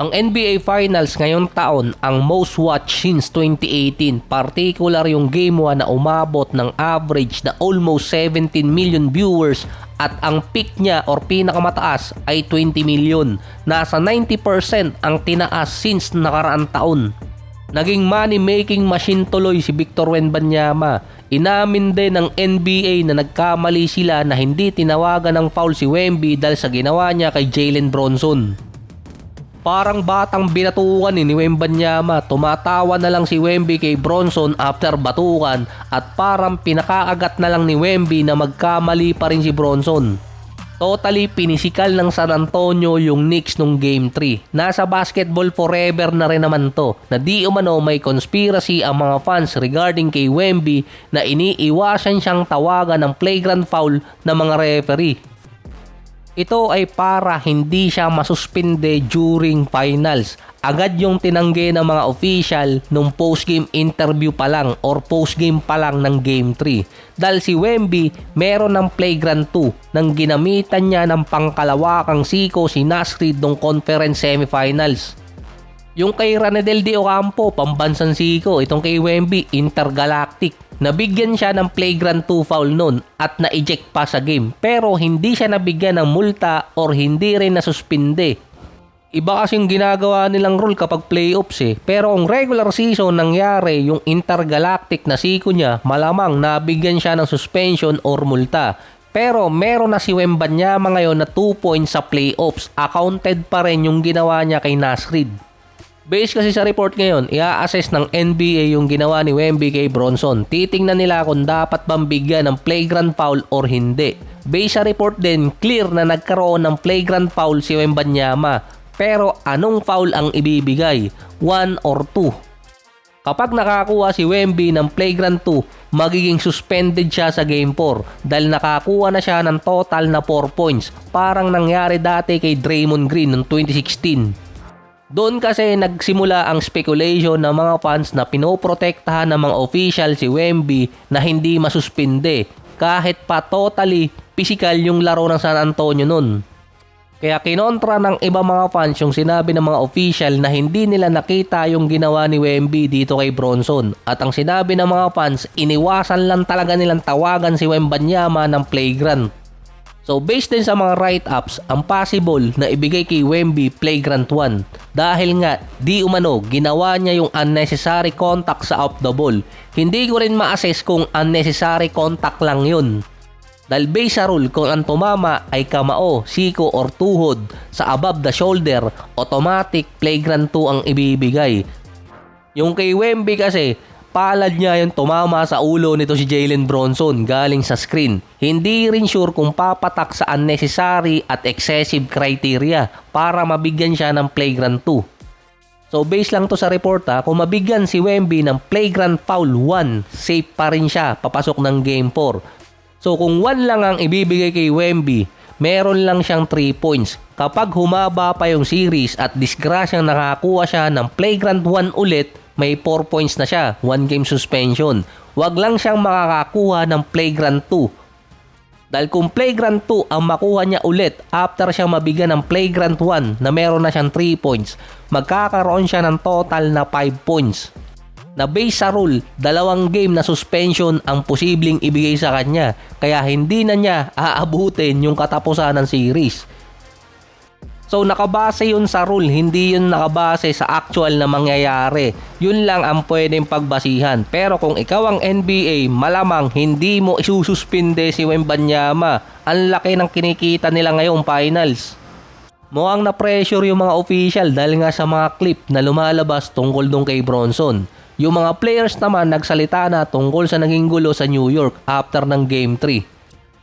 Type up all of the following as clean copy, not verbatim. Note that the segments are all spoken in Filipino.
Ang NBA Finals ngayong taon ang most watched since 2018, particular yung Game 1 na umabot ng average na almost 17 million viewers at ang peak niya or pinakamataas ay 20 million. Nasa 90% ang tinaas since nakaraang taon. Naging money-making machine tuloy si Victor Wembanyama. Inamin din ng NBA na nagkamali sila na hindi tinawagan ng foul si Wemby dahil sa ginawa niya kay Jalen Bronson. Parang batang binatukan ni Wembanyama, tumatawa na lang si Wemby kay Bronson after batukan at parang pinakaagat na lang ni Wemby na magkamali pa rin si Bronson. Totally pinisikal ng San Antonio yung Knicks nung Game 3. Nasa basketball forever na rin naman to na di umano may conspiracy ang mga fans regarding kay Wemby na iniiwasan siyang tawagan ng flagrant foul ng mga referee. Ito ay para hindi siya masuspinde during finals. Agad yung tinanggi ng mga official nung post-game interview pa lang or post-game pa lang ng Game 3. Dahil si Wemby meron ng flagrant 2 nang ginamitan niya ng pangkalawakang siko si Naz Reid nung conference semifinals. Yung kay Ranedel De Ocampo, pambansang siko. Itong kay Wemby, intergalactic. Nabigyan siya ng flagrant 2 foul nun at na-eject pa sa game. Pero hindi siya nabigyan ng multa or hindi rin nasuspinde. Iba kasing ginagawa nilang rule kapag playoffs Pero kung regular season nangyari yung intergalactic na siko niya, malamang nabigyan siya ng suspension or multa. Pero meron na si Wembanyama ngayon na 2 points sa playoffs. Accounted pa rin yung ginawa niya kay Naz Reid. Based kasi sa report ngayon, i-assess ng NBA yung ginawa ni Wemby kay Bronson. Titingnan nila kung dapat bang bigyan ng flagrant foul or hindi. Based sa report din, clear na nagkaroon ng flagrant foul si Wembanyama. Pero anong foul ang ibibigay? 1 or 2? Kapag nakakuha si Wemby ng flagrant 2, magiging suspended siya sa Game 4 dahil nakakuha na siya ng total na 4 points. Parang nangyari dati kay Draymond Green noong 2016. Doon kasi nagsimula ang speculation ng mga fans na pinoprotektahan ng mga official si Wemby na hindi masuspinde kahit pa totally physical yung laro ng San Antonio nun. Kaya kinontra ng iba mga fans yung sinabi ng mga official na hindi nila nakita yung ginawa ni Wemby dito kay Bronson. At ang sinabi ng mga fans, iniwasan lang talaga nilang tawagan si Wembanyama ng flagrant. So based din sa mga write-ups, ang possible na ibigay kay Wemby flagrant 1 dahil nga di umano ginawa niya yung unnecessary contact sa off the ball. Hindi ko rin ma-assess kung unnecessary contact lang yun. Dahil based sa rule, kung ang tumama ay kamao, siko or tuhod sa above the shoulder, automatic flagrant 2 ang ibibigay. Yung kay Wemby kasi, palad niya yung tumama sa ulo nito si Jalen Bronson galing sa screen. Hindi rin sure kung papatak sa unnecessary at excessive criteria para mabigyan siya ng flagrant 2. So base lang to sa report kung mabigyan si Wemby ng flagrant foul 1, safe pa rin siya papasok ng Game 4. So kung 1 lang ang ibibigay kay Wemby, meron lang siyang 3 points. Kapag humaba pa yung series at disgrasyang nakakuha siya ng flagrant 1 ulit, may 4 points na siya, 1 game suspension. Wag lang siyang makakakuha ng flagrant 2. Dahil kung flagrant 2 ang makuha niya ulit after siya mabigyan ng flagrant 1 na meron na siyang 3 points, magkakaroon siya ng total na 5 points. Na base sa rule, 2 game na suspension ang posibleng ibigay sa kanya, kaya hindi na niya aabutin yung katapusan ng series. So nakabase yun sa rule, hindi yun nakabase sa actual na mangyayari. Yun lang ang pwedeng pagbasihan. Pero kung ikaw ang NBA, malamang hindi mo isususpinde si Wembanyama. Ang laki ng kinikita nila ngayong finals. Mukhang na-pressure yung mga official dahil nga sa mga clip na lumalabas tungkol dun kay Bronson. Yung mga players naman nagsalita na tungkol sa naging gulo sa New York after ng Game 3.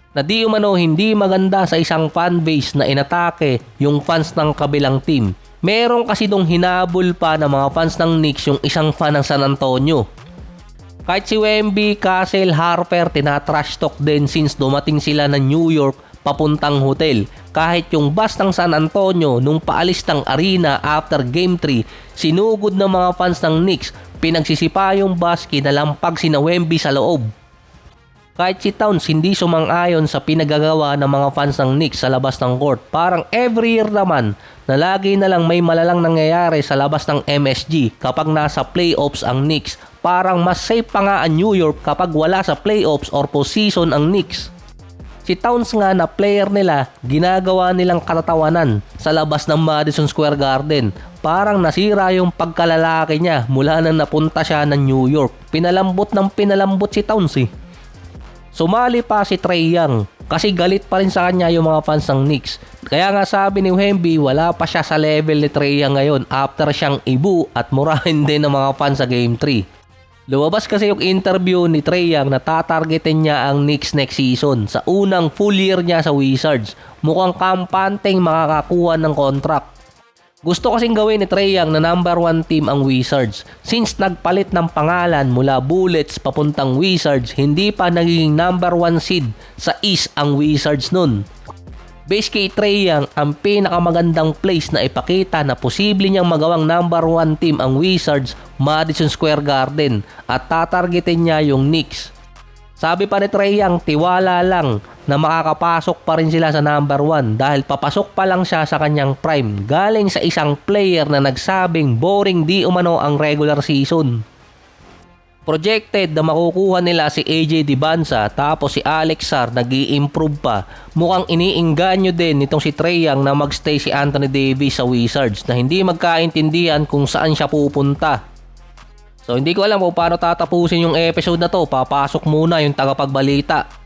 Na di umano hindi maganda sa isang fanbase na inatake yung fans ng kabilang team. Meron kasi dong hinabol pa ng mga fans ng Knicks yung isang fan ng San Antonio. Kahit si Wemby, Castle, Harper, tinatrash talk din since dumating sila ng New York papuntang hotel. Kahit yung bus ng San Antonio nung paalis ng arena after Game 3, sinugod ng mga fans ng Knicks, pinagsisipa yung bus, kinalampag sina Wemby sa loob. Kahit si Towns hindi sumang-ayon sa pinagagawa ng mga fans ng Knicks sa labas ng court. Parang every year naman na lagi na lang may malalang nangyayari sa labas ng MSG kapag nasa playoffs ang Knicks. Parang mas safe pa nga ang New York kapag wala sa playoffs or postseason ang Knicks. Si Towns nga na player nila, ginagawa nilang katatawanan sa labas ng Madison Square Garden. Parang nasira yung pagkalalaki niya mula nang napunta siya ng New York. Pinalambot si Towns eh. Sumali pa si Trae Young kasi galit pa rin sa kanya yung mga fans ng Knicks. Kaya nga sabi ni Wemby, wala pa siya sa level ni Trae Young ngayon after siyang ibu at murahin din ng mga fans sa Game 3. Lumabas kasi yung interview ni Trae Young na tatargetin niya ang Knicks next season sa unang full year niya sa Wizards. Mukhang kampanteng makakakuha ng contract. Gusto kasing gawin ni Trae Young na number 1 team ang Wizards. Since nagpalit ng pangalan mula Bullets papuntang Wizards, hindi pa naging number 1 seed sa East ang Wizards nun. Base kay Trae Young, ang pinakamagandang place na ipakita na posible niyang magawang number 1 team ang Wizards, Madison Square Garden, at tatargetin niya yung Knicks. Sabi pa ni Trae Young, tiwala lang na makakapasok pa rin sila sa number 1 dahil papasok pa lang siya sa kanyang prime galing sa isang player na nagsabing boring di umano ang regular season. Projected na makukuha nila si AJ Dibonsa tapos si Alex Sarr nag-i-improve pa. Mukhang iniinganyo din nitong si Trae Young na magstay si Anthony Davis sa Wizards na hindi magkaintindihan kung saan siya pupunta. So hindi ko alam kung paano tatapusin yung episode na to. Papasok muna yung tagapagbalita.